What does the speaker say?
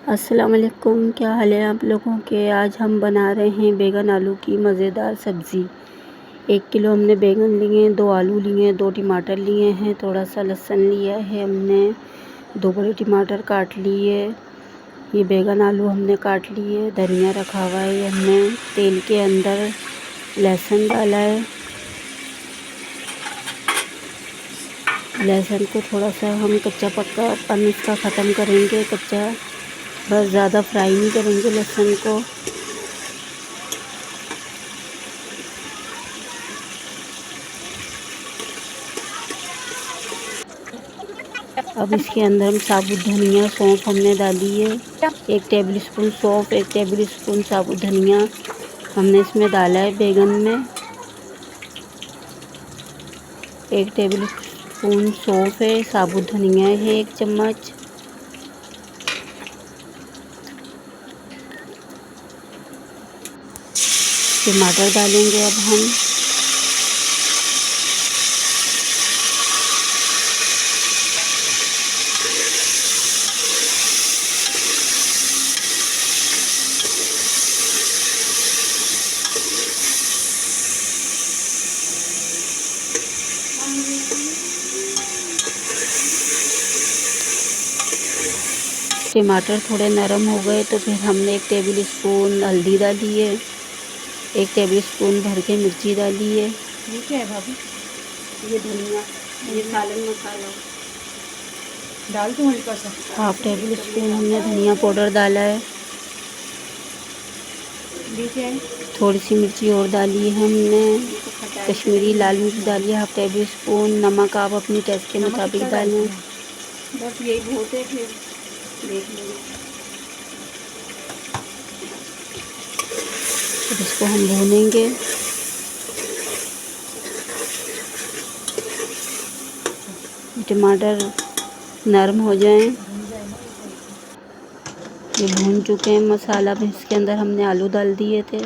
अस्सलाम वालेकुम, क्या हाल है आप लोगों के। आज हम बना रहे हैं बैगन आलू की मज़ेदार सब्ज़ी। 1 किलो हमने बैगन लिए, 2 आलू लिए, 2 टमाटर लिए हैं, थोड़ा सा लहसुन लिया है हमने, 2 बड़े टमाटर काट लिए, ये बैगन आलू हमने काट लिए, धनिया रखा हुआ है हमने, तेल के अंदर लहसुन डाला है। लहसुन को थोड़ा सा हम कच्चा पक्कापन इसका ख़त्म करेंगे, कच्चा बस ज़्यादा फ्राई नहीं करेंगे लहसुन को। अब इसके अंदर हम साबुत धनिया सौंफ हमने डाली है, 1 टेबल स्पून सौंफ, 1 टेबल स्पून साबुत धनिया हमने इसमें डाला है बैगन में। 1 टेबल स्पून सौंफ है, साबुत धनिया है 1 चम्मच। टमाटर डालेंगे अब हम। टमाटर थोड़े नरम हो गए तो फिर हमने 1 टेबल स्पून हल्दी डाली है, 1 टेबल स्पून भर के मिर्ची डाली है। ये क्या है भाभी? ये धनिया, ये सालन मसाला डाल दूँ हल्का सा। 1/2 टेबल स्पून हमने धनिया पाउडर डाला है। थोड़ी सी मिर्ची और डाली है हमने, कश्मीरी लाल मिर्च डाली है 1/2 टेबल स्पून। नमक आप अपनी टेस्ट के मुताबिक डालें। बस यही बहुत है, फिर देख लेंगे। अब इसको हम भूनेंगे। टमाटर नरम हो जाएं। ये भून चुके हैं मसाला, भी इसके अंदर हमने आलू डाल दिए थे।